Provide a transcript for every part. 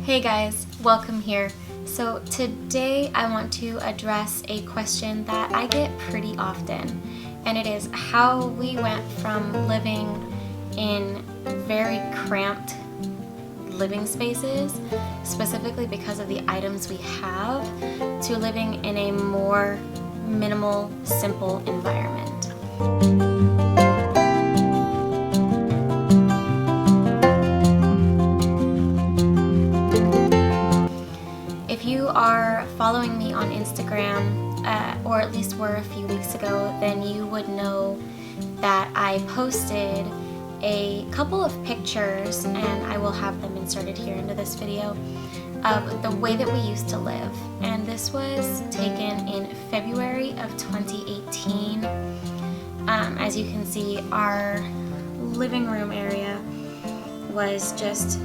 Hey guys, welcome here. So today I want to address a question that I get pretty often, and it is how we went from living in very cramped living spaces, specifically because of the items we have, to living in a more minimal, simple environment. If you are following me on Instagram, or at least were a few weeks ago, then you would know that I posted a couple of pictures, and I will have them inserted here into this video, of the way that we used to live. And this was taken in February of 2018. As you can see, our living room area was just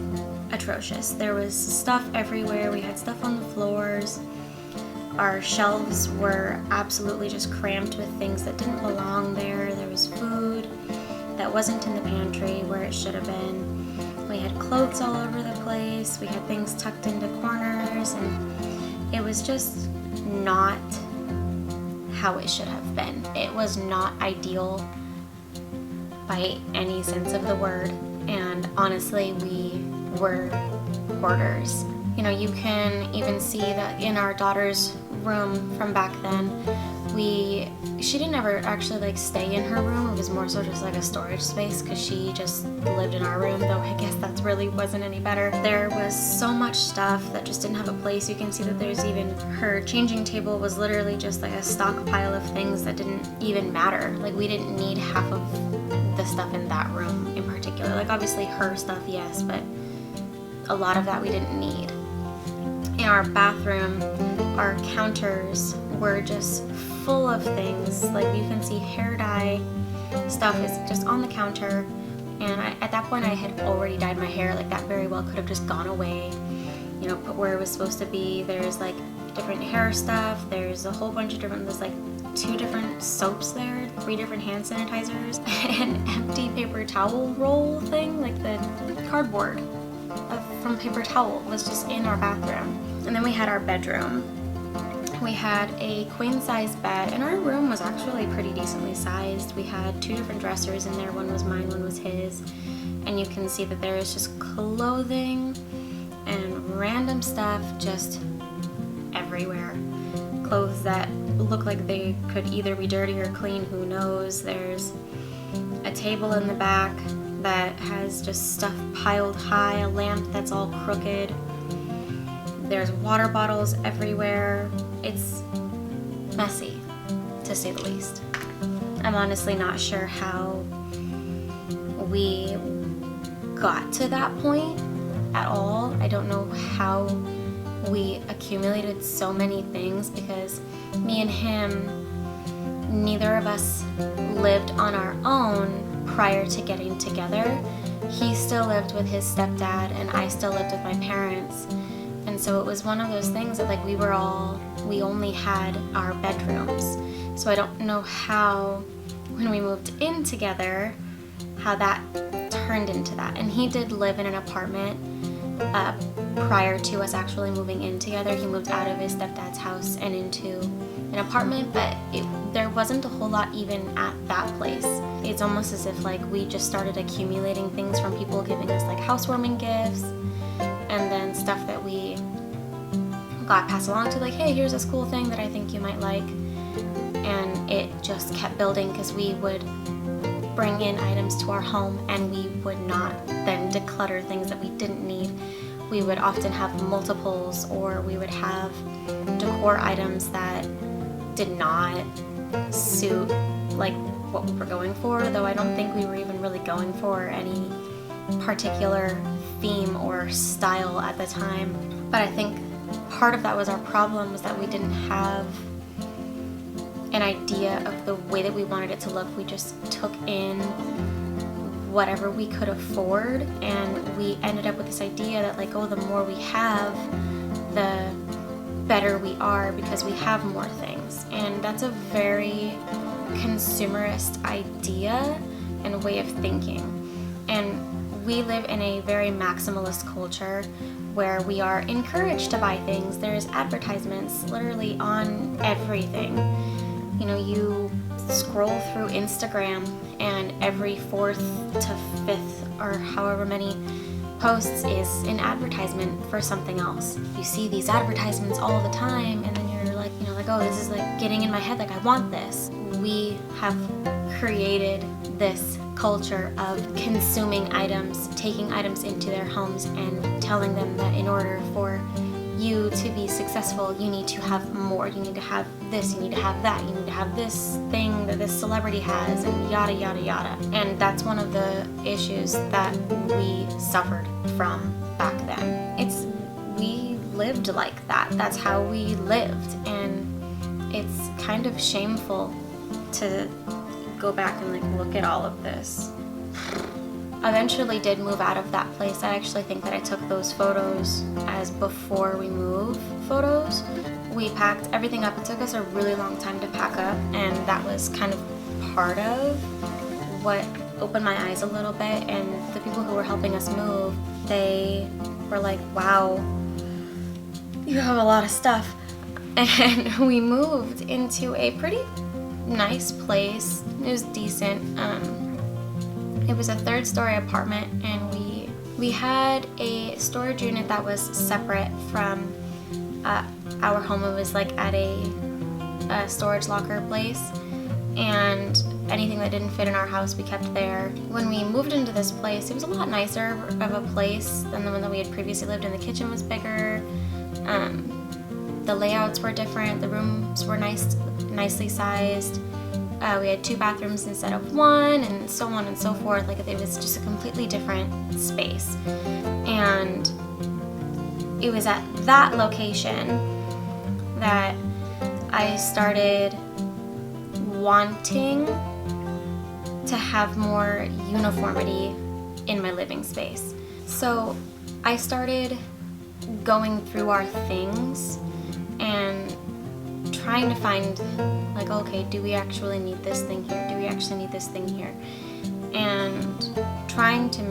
atrocious. There was stuff everywhere. We had stuff on the floors. Our shelves were absolutely just crammed with things that didn't belong there. There was food that wasn't in the pantry where it should have been. We had clothes all over the place. We had things tucked into corners, and it was just not how it should have been. It was not ideal by any sense of the word, and honestly, we were hoarders. You know, you can even see that in our daughter's room from back then. She didn't ever actually like stay in her room. It was more so just like a storage space because she just lived in our room, though I guess that really wasn't any better. There was so much stuff that just didn't have a place. You can see that there's even her changing table was literally just like a stockpile of things that didn't even matter. Like, we didn't need half of the stuff in that room in particular. Like, obviously her stuff, yes, but a lot of that we didn't need. In our bathroom, our counters were just full of things. Like, you can see hair dye stuff is just on the counter, and at that point I had already dyed my hair. Like, that very well could have just gone away, you know, put where it was supposed to be. There's like different hair stuff. There's a whole bunch of different, there's like 2 different soaps there, 3 different hand sanitizers, an empty paper towel roll thing, like the cardboard from paper towel was just in our bathroom. And then we had our bedroom. We had a queen size bed, and our room was actually pretty decently sized. We had 2 different dressers in there. One was mine, one was his. And you can see that there is just clothing and random stuff just everywhere. Clothes that look like they could either be dirty or clean, who knows. There's a table in the back that has just stuff piled high, a lamp that's all crooked. There's water bottles everywhere. It's messy, to say the least. I'm honestly not sure how we got to that point at all. I don't know how we accumulated so many things, because me and him, neither of us lived on our own prior to getting together. He still lived with his stepdad, and I still lived with my parents. And so it was one of those things that, like, we only had our bedrooms. So I don't know how, when we moved in together, how that turned into that. And he did live in an apartment prior to us actually moving in together. He moved out of his stepdad's house and into an apartment, but there wasn't a whole lot even at that place. It's almost as if like we just started accumulating things from people giving us like housewarming gifts, and then stuff that we got passed along to, like, hey, here's this cool thing that I think you might like. And it just kept building, because we would bring in items to our home and we would not then declutter things that we didn't need. We would often have multiples, or we would have decor items that did not suit like what we were going for, though I don't think we were even really going for any particular theme or style at the time. But I think part of that was our problem, was that we didn't have an idea of the way that we wanted it to look. We just took in whatever we could afford, and we ended up with this idea that, like, oh, the more we have, the better we are because we have more things. And that's a very consumerist idea and way of thinking. And we live in a very maximalist culture where we are encouraged to buy things. There's advertisements literally on everything. You know, you scroll through Instagram and every 4th to 5th or however many posts is an advertisement for something else. You see these advertisements all the time, and then you're like, you know, like, oh, this is like getting in my head, like I want this. We have created this culture of consuming items, taking items into their homes and telling them that in order for you to be successful, you need to have more, you need to have this, you need to have that, you need to have this thing that this celebrity has, and yada yada yada. And that's one of the issues that we suffered from back then. We lived like that. That's how we lived, and it's kind of shameful to go back and like look at all of this. Eventually did move out of that place. I actually think that I took those photos as before we move photos. We packed everything up. It took us a really long time to pack up, and that was kind of part of what opened my eyes a little bit. And the people who were helping us move, they were like, wow, you have a lot of stuff. And we moved into a pretty nice place. It was decent. It was a 3rd-story apartment, and we had a storage unit that was separate from our home. It was like at a storage locker place, and anything that didn't fit in our house we kept there. When we moved into this place, it was a lot nicer of a place than the one that we had previously lived in. The kitchen was bigger, the layouts were different, the rooms were nicely sized. We had 2 bathrooms instead of 1, and so on and so forth. Like, it was just a completely different space. And it was at that location that I started wanting to have more uniformity in my living space. So I started going through our things and trying to find, like, okay, do we actually need this thing here? Do we actually need this thing here? And trying to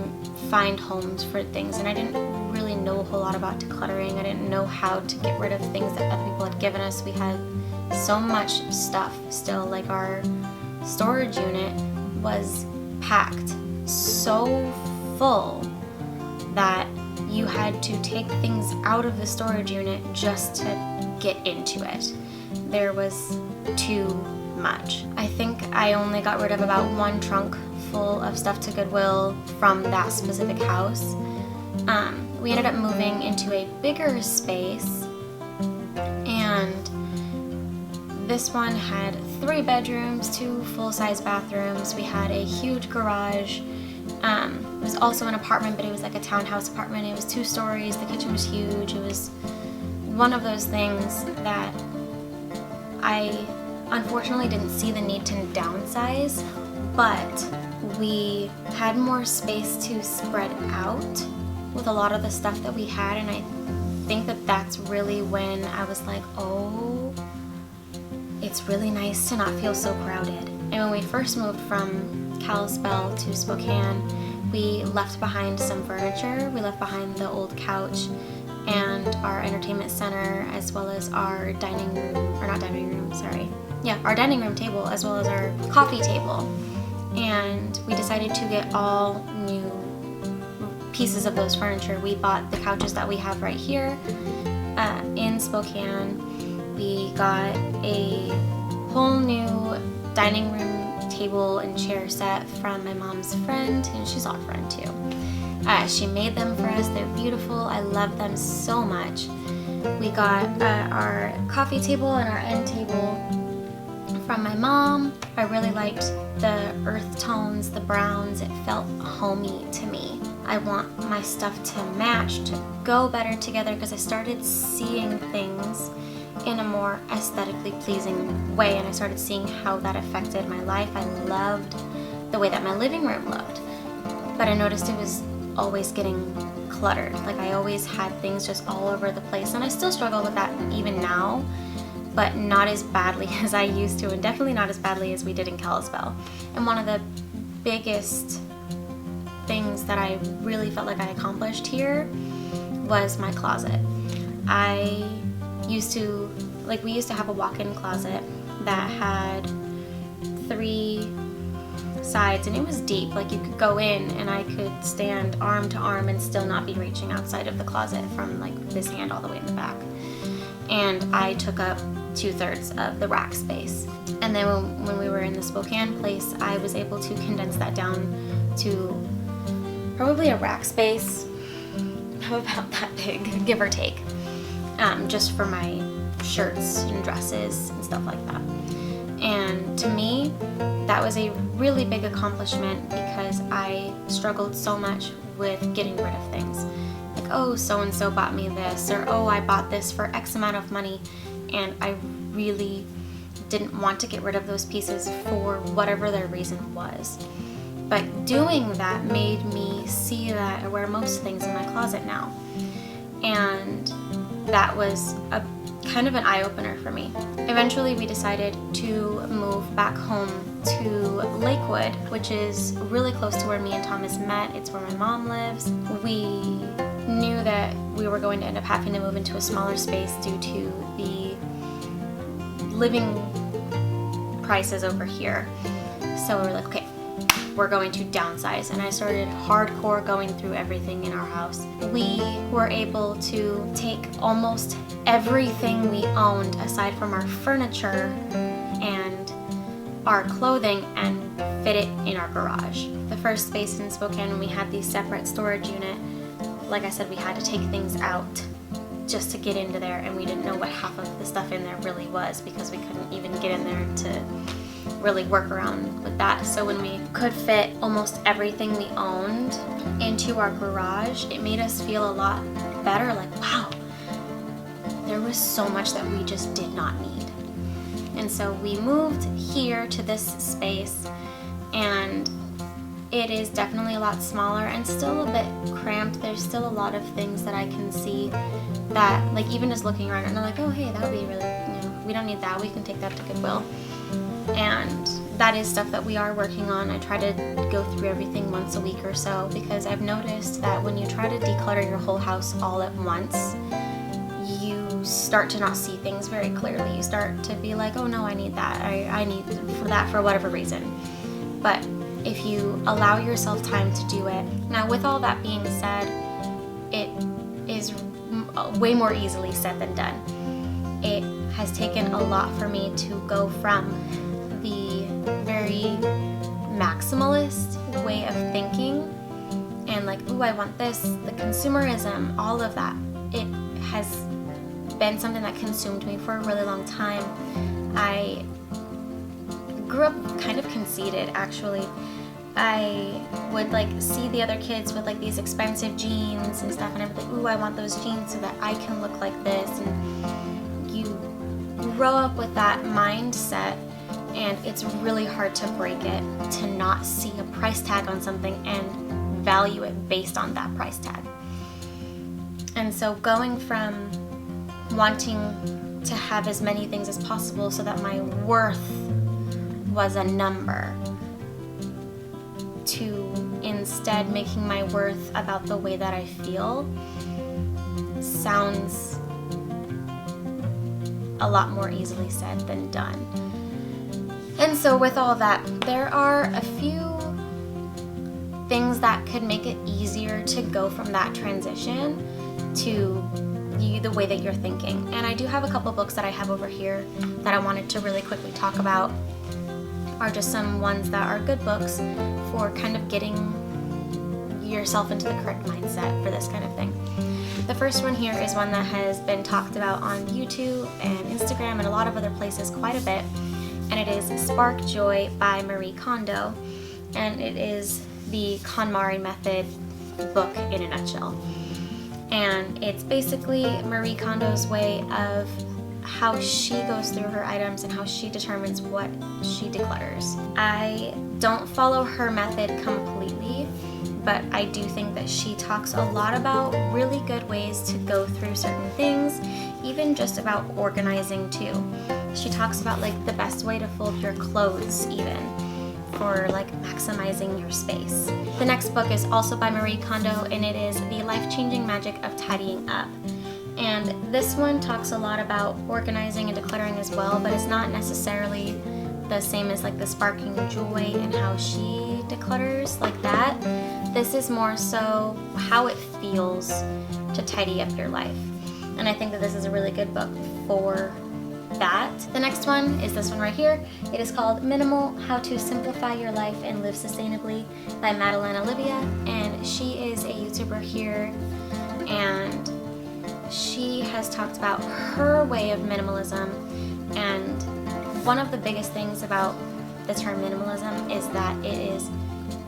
find homes for things. And I didn't really know a whole lot about decluttering. I didn't know how to get rid of things that other people had given us. We had so much stuff still. Like, our storage unit was packed so full that you had to take things out of the storage unit just to get into it. There was too much. I think I only got rid of about 1 trunk full of stuff to Goodwill from that specific house. We ended up moving into a bigger space, and this one had 3 bedrooms, 2 full-size bathrooms. We had a huge garage. It was also an apartment, but it was like a townhouse apartment. It was 2 stories. The kitchen was huge. It was one of those things that I unfortunately didn't see the need to downsize, but we had more space to spread out with a lot of the stuff that we had, and I think that that's really when I was like, oh, it's really nice to not feel so crowded. And when we first moved from Kalispell to Spokane, we left behind some furniture. We left behind the old couch and our entertainment center, as well as our dining room table, as well as our coffee table. And we decided to get all new pieces of those furniture. We bought the couches that we have right here in Spokane. We got a whole new dining room table and chair set from my mom's friend, and she's our friend too. She made them for us. They're beautiful. I love them so much. We got our coffee table and our end table from my mom. I really liked the earth tones, the browns. It felt homey to me. I want my stuff to match, to go better together, because I started seeing things in a more aesthetically pleasing way, and I started seeing how that affected my life. I loved the way that my living room looked, but I noticed it was always getting cluttered. Like, I always had things just all over the place, and I still struggle with that even now, but not as badly as I used to, and definitely not as badly as we did in Kalispell. And one of the biggest things that I really felt like I accomplished here was my closet. We used to have a walk-in closet that had 3 sides, and it was deep. Like, you could go in and I could stand arm to arm and still not be reaching outside of the closet from like this hand all the way in the back. And I took up 2/3 of the rack space. And then when we were in the Spokane place, I was able to condense that down to probably a rack space about that big, give or take, just for my shirts and dresses and stuff like that. And to me, that was a really big accomplishment because I struggled so much with getting rid of things. Like, oh, so-and-so bought me this, or oh, I bought this for X amount of money, and I really didn't want to get rid of those pieces for whatever their reason was. But doing that made me see that I wear most things in my closet now. And that was a kind of an eye-opener for me. Eventually we decided to move back home to Lakewood, which is really close to where me and Thomas met. It's where my mom lives. We knew that we were going to end up having to move into a smaller space due to the living prices over here. So we were like, okay, we're going to downsize, and I started hardcore going through everything in our house. We were able to take almost everything we owned aside from our furniture and our clothing and fit it in our garage. The first space in Spokane, when we had the separate storage unit, like I said, we had to take things out just to get into there, and we didn't know what half of the stuff in there really was because we couldn't even get in there to really work around with that. So when we could fit almost everything we owned into our garage, it made us feel a lot better, like, wow, there was so much that we just did not need. And so we moved here to this space, and it is definitely a lot smaller and still a bit cramped. There's still a lot of things that I can see that, like, even just looking around and I'm like, oh hey, that would be really, we don't need that, we can take that to Goodwill. And that is stuff that we are working on. I try to go through everything once a week or so because I've noticed that when you try to declutter your whole house all at once, you start to not see things very clearly. You start to be like, oh no, I need that. I need for that for whatever reason. But if you allow yourself time to do it. Now, with all that being said, it is way more easily said than done. It has taken a lot for me to go from the very maximalist way of thinking and like, ooh, I want this, the consumerism, all of that. It has been something that consumed me for a really long time. I grew up kind of conceited, actually. I would like see the other kids with like these expensive jeans and stuff, and I'd be like, ooh, I want those jeans so that I can look like this. And you grow up with that mindset, and it's really hard to break it, to not see a price tag on something and value it based on that price tag. And so going from wanting to have as many things as possible so that my worth was a number, to instead making my worth about the way that I feel, sounds a lot more easily said than done. And so with all that, there are a few things that could make it easier to go from that transition to the way that you're thinking. And I do have a couple books that I have over here that I wanted to really quickly talk about, are just some ones that are good books for kind of getting yourself into the correct mindset for this kind of thing. The first one here is one that has been talked about on YouTube and Instagram and a lot of other places quite a bit, and it is Spark Joy by Marie Kondo, and it is the KonMari method book in a nutshell. And it's basically Marie Kondo's way of how she goes through her items and how she determines what she declutters. I don't follow her method completely, but I do think that she talks a lot about really good ways to go through certain things, even just about organizing too. She talks about like the best way to fold your clothes even, for like maximizing your space. The next book is also by Marie Kondo, and it is The Life-Changing Magic of Tidying Up. And this one talks a lot about organizing and decluttering as well, but it's not necessarily the same as like the sparking joy and how she declutters like that. This is more so how it feels to tidy up your life. And I think that this is a really good book for that. The next one is this one right here. It is called Minimal: How to Simplify Your Life and Live Sustainably by Madeline Olivia, and she is a YouTuber here, and she has talked about her way of minimalism. And one of the biggest things about the term minimalism is that it is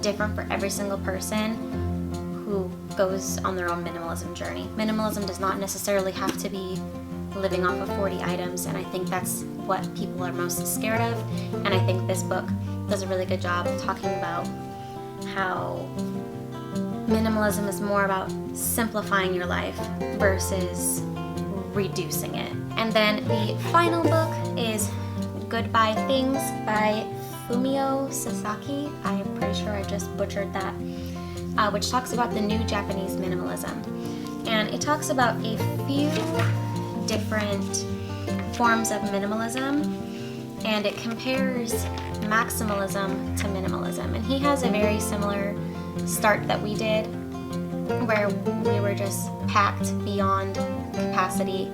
different for every single person who goes on their own minimalism journey. Minimalism does not necessarily have to be living off of 40 items, and I think that's what people are most scared of. And I think this book does a really good job of talking about how minimalism is more about simplifying your life versus reducing it. And then the final book is Goodbye Things by Fumio Sasaki. I am pretty sure I just butchered that, which talks about the new Japanese minimalism. And it talks about a few different forms of minimalism, and it compares maximalism to minimalism. And he has a very similar start that we did, where we were just packed beyond capacity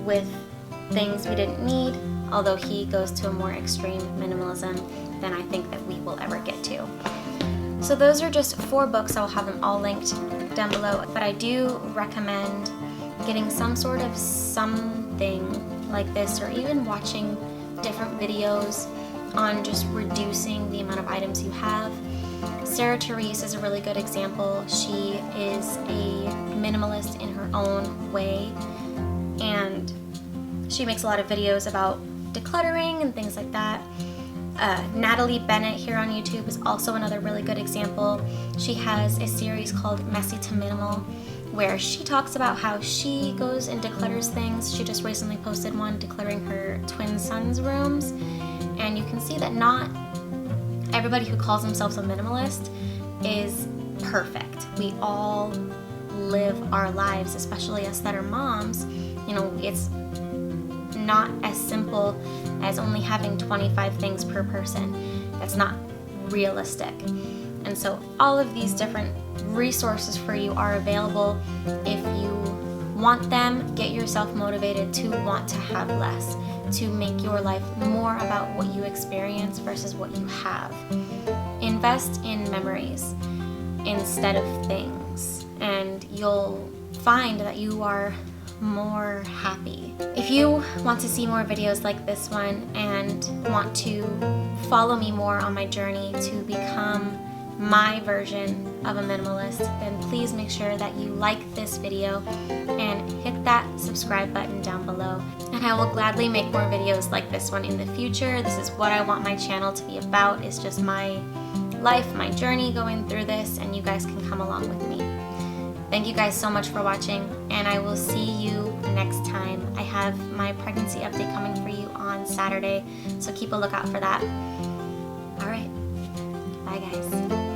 with things we didn't need, although he goes to a more extreme minimalism than I think that we will ever get to. So those are just 4 books. I'll have them all linked down below, but I do recommend getting some sort of something like this, or even watching different videos on just reducing the amount of items you have. Sarah Therese is a really good example. She is a minimalist in her own way, and she makes a lot of videos about decluttering and things like that. Natalie Bennett here on YouTube is also another really good example. She has a series called Messy to Minimal, where she talks about how she goes and declutters things. She just recently posted one decluttering her twin sons' rooms, and you can see that not everybody who calls themselves a minimalist is perfect. We all live our lives, especially us that are moms. You know, it's not as simple as only having 25 things per person. That's not realistic. And so all of these different resources for you are available. If you want them, get yourself motivated to want to have less, to make your life more about what you experience versus what you have. Invest in memories instead of things, and you'll find that you are more happy. If you want to see more videos like this one and want to follow me more on my journey to become my version of a minimalist, then please make sure that you like this video and hit that subscribe button down below. And I will gladly make more videos like this one in the future. This is what I want my channel to be about, is just my life, my journey going through this, and you guys can come along with me. Thank you guys so much for watching, and I will see you next time. I have my pregnancy update coming for you on Saturday, so keep a lookout for that. All right, bye guys.